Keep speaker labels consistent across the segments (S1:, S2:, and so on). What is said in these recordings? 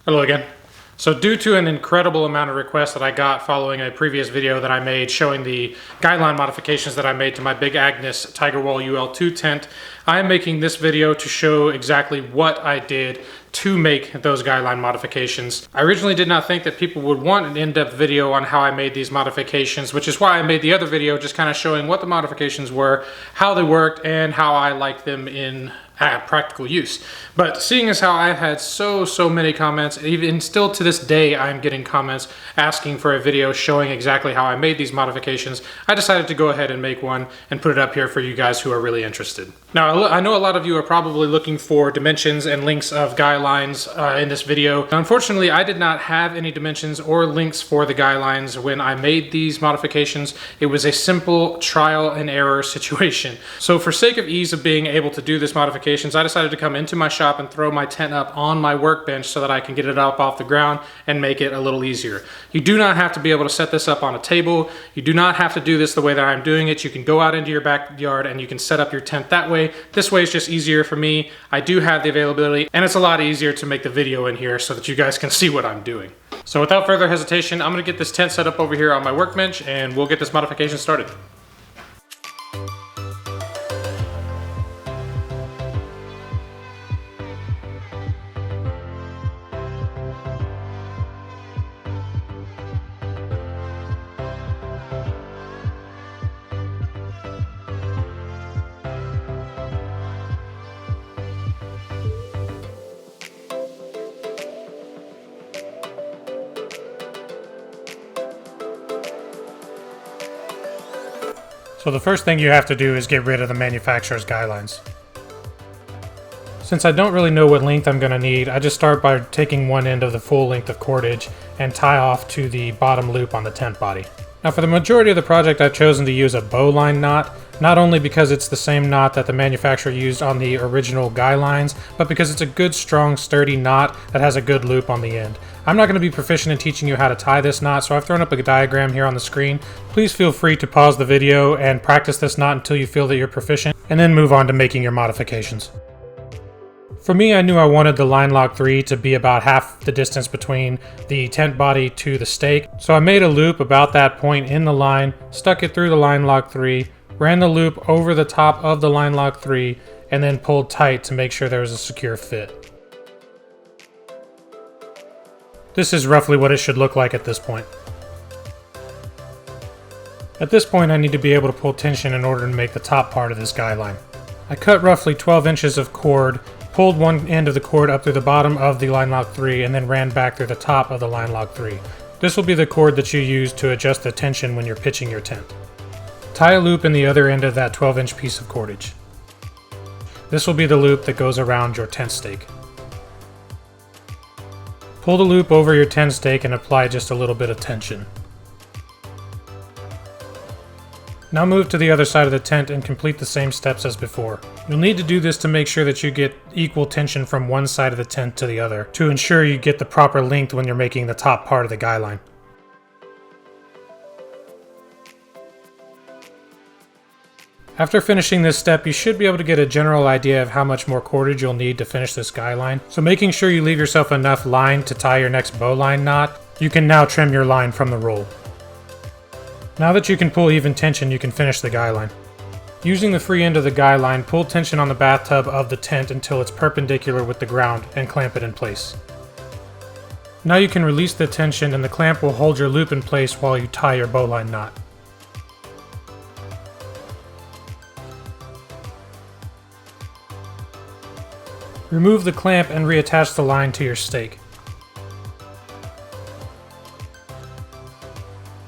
S1: Hello again. So due to an incredible amount of requests that I got following a previous video that I made showing the guideline modifications that I made to my big Agnes Tiger Wall UL2 tent, I am making this video to show exactly what I did to make those guideline modifications. I originally did not think that people would want an in-depth video on how I made these modifications, which is why I made the other video just kind of showing what the modifications were, how they worked, and how I liked them in practical use. But seeing as how I've had so many comments, even still to this day I'm getting comments asking for a video showing exactly how I made these modifications, I decided to go ahead and make one and put it up here for you guys who are really interested. Now I know a lot of you are probably looking for dimensions and links of guidelines in this video. Unfortunately, I did not have any dimensions or links for the guidelines when I made these modifications. It was a simple trial and error situation. So for sake of ease of being able to do this modification, I decided to come into my shop and throw my tent up on my workbench so that I can get it up off the ground and make it a little easier. You do not have to be able to set this up on a table. You do not have to do this the way that I'm doing it. You can go out into your backyard and you can set up your tent that way. This way is just easier for me. I do have the availability and it's a lot easier to make the video in here so that you guys can see what I'm doing. So without further hesitation, I'm gonna get this tent set up over here on my workbench and we'll get this modification started. So the first thing you have to do is get rid of the manufacturer's guidelines. Since I don't really know what length I'm going to need, I just start by taking one end of the full length of cordage and tie off to the bottom loop on the tent body. Now for the majority of the project I've chosen to use a bowline knot, not only because it's the same knot that the manufacturer used on the original Guylines, but because it's a good, strong, sturdy knot that has a good loop on the end. I'm not going to be proficient in teaching you how to tie this knot, so I've thrown up a diagram here on the screen. Please feel free to pause the video and practice this knot until you feel that you're proficient, and then move on to making your modifications. For me, I knew I wanted the lineloc 3 to be about half the distance between the tent body to the stake, so I made a loop about that point in the line, stuck it through the lineloc 3, ran the loop over the top of the lineloc 3, and then pulled tight to make sure there was a secure fit. This is roughly what it should look like at this point. At this point, I need to be able to pull tension in order to make the top part of this Guyline. I cut roughly 12 inches of cord, pulled one end of the cord up through the bottom of the lineloc 3, and then ran back through the top of the lineloc 3. This will be the cord that you use to adjust the tension when you're pitching your tent. Tie a loop in the other end of that 12-inch piece of cordage. This will be the loop that goes around your tent stake. Pull the loop over your tent stake and apply just a little bit of tension. Now move to the other side of the tent and complete the same steps as before. You'll need to do this to make sure that you get equal tension from one side of the tent to the other, to ensure you get the proper length when you're making the top part of the Guyline. After finishing this step, you should be able to get a general idea of how much more cordage you'll need to finish this Guyline. So making sure you leave yourself enough line to tie your next bowline knot, you can now trim your line from the roll. Now that you can pull even tension, you can finish the Guyline. Using the free end of the Guyline, pull tension on the bathtub of the tent until it's perpendicular with the ground and clamp it in place. Now you can release the tension and the clamp will hold your loop in place while you tie your bowline knot. Remove the clamp and reattach the line to your stake.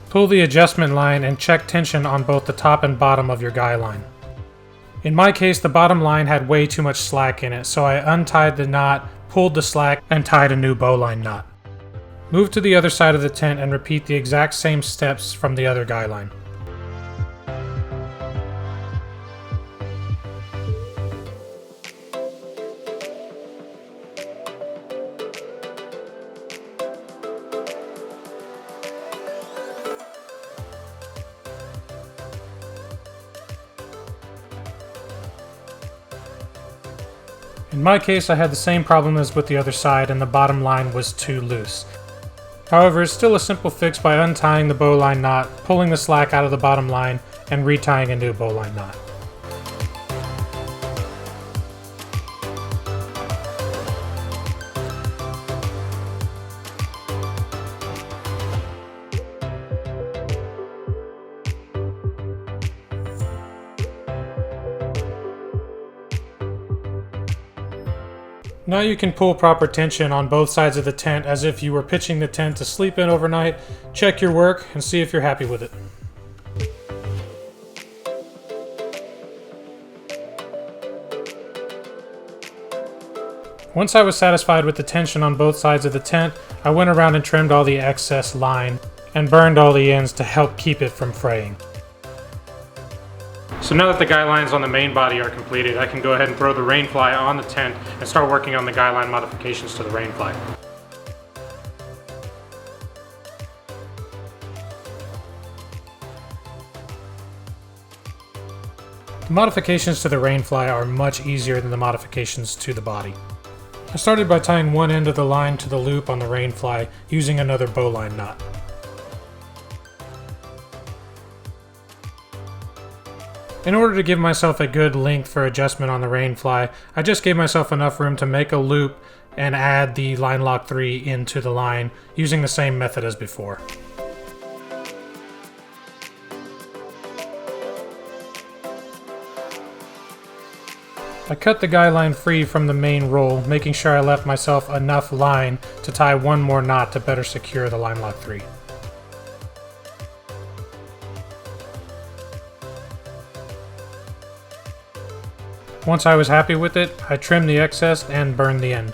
S1: Pull the adjustment line and check tension on both the top and bottom of your Guyline. In my case, the bottom line had way too much slack in it, so I untied the knot, pulled the slack, and tied a new bowline knot. Move to the other side of the tent and repeat the exact same steps from the other Guyline. In my case, I had the same problem as with the other side, and the bottom line was too loose. However, it's still a simple fix by untying the bowline knot, pulling the slack out of the bottom line, and retying a new bowline knot. Now you can pull proper tension on both sides of the tent as if you were pitching the tent to sleep in overnight, check your work, and see if you're happy with it. Once I was satisfied with the tension on both sides of the tent, I went around and trimmed all the excess line and burned all the ends to help keep it from fraying. So now that the guy lines on the main body are completed, I can go ahead and throw the Rainfly on the tent and start working on the guy line modifications to the Rainfly. The modifications to the Rainfly are much easier than the modifications to the body. I started by tying one end of the line to the loop on the Rainfly using another bowline knot. In order to give myself a good length for adjustment on the Rainfly, I just gave myself enough room to make a loop and add the lineloc 3 into the line using the same method as before. I cut the guy line free from the main roll, making sure I left myself enough line to tie one more knot to better secure the lineloc 3. Once I was happy with it, I trimmed the excess and burned the end.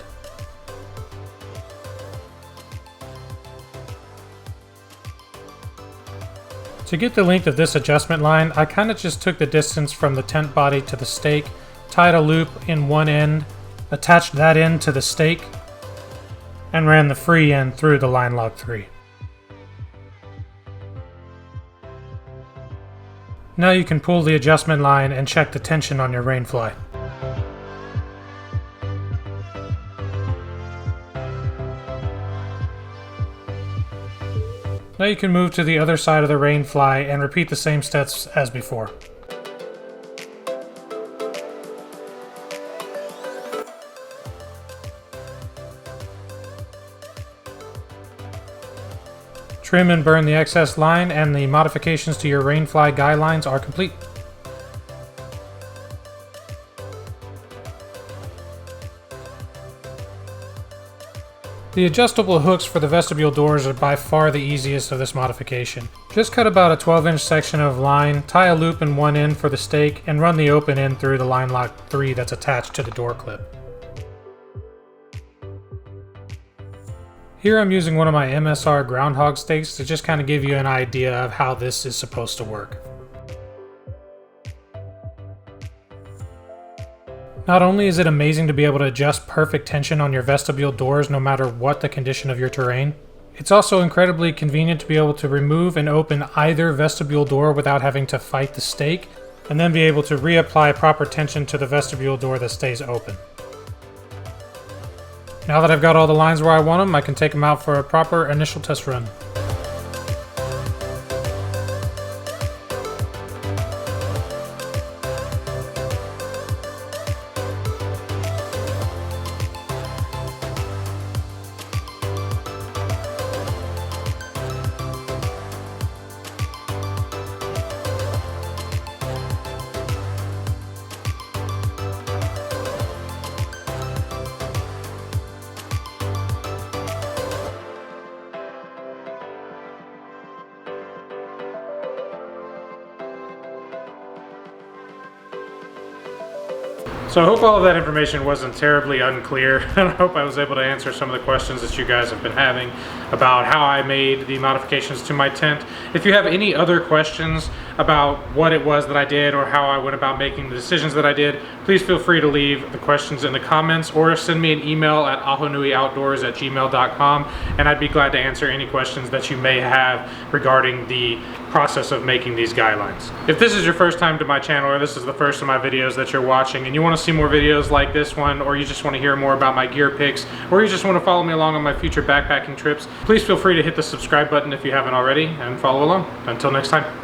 S1: To get the length of this adjustment line, I kinda just took the distance from the tent body to the stake, tied a loop in one end, attached that end to the stake, and ran the free end through the lineloc 3. Now you can pull the adjustment line and check the tension on your Rainfly. Now you can move to the other side of the Rainfly and repeat the same steps as before. Trim and burn the excess line, and the modifications to your Rainfly guy lines are complete. The adjustable hooks for the vestibule doors are by far the easiest of this modification. Just cut about a 12-inch section of line, tie a loop in one end for the stake, and run the open end through the lineloc 3 that's attached to the door clip. Here I'm using one of my MSR groundhog stakes to just kind of give you an idea of how this is supposed to work. Not only is it amazing to be able to adjust perfect tension on your vestibule doors no matter what the condition of your terrain, it's also incredibly convenient to be able to remove and open either vestibule door without having to fight the stake, and then be able to reapply proper tension to the vestibule door that stays open. Now that I've got all the lines where I want them, I can take them out for a proper initial test run. So I hope all of that information wasn't terribly unclear, and I hope I was able to answer some of the questions that you guys have been having about how I made the modifications to my tent. If you have any other questions about what it was that I did or how I went about making the decisions that I did, please feel free to leave the questions in the comments or send me an email at ahonuioutdoors@gmail.com, and I'd be glad to answer any questions that you may have regarding the process of making these guidelines. If this is your first time to my channel or this is the first of my videos that you're watching and you want to see more videos like this one, or you just want to hear more about my gear picks, or you just want to follow me along on my future backpacking trips, please feel free to hit the subscribe button if you haven't already and follow along. Until next time.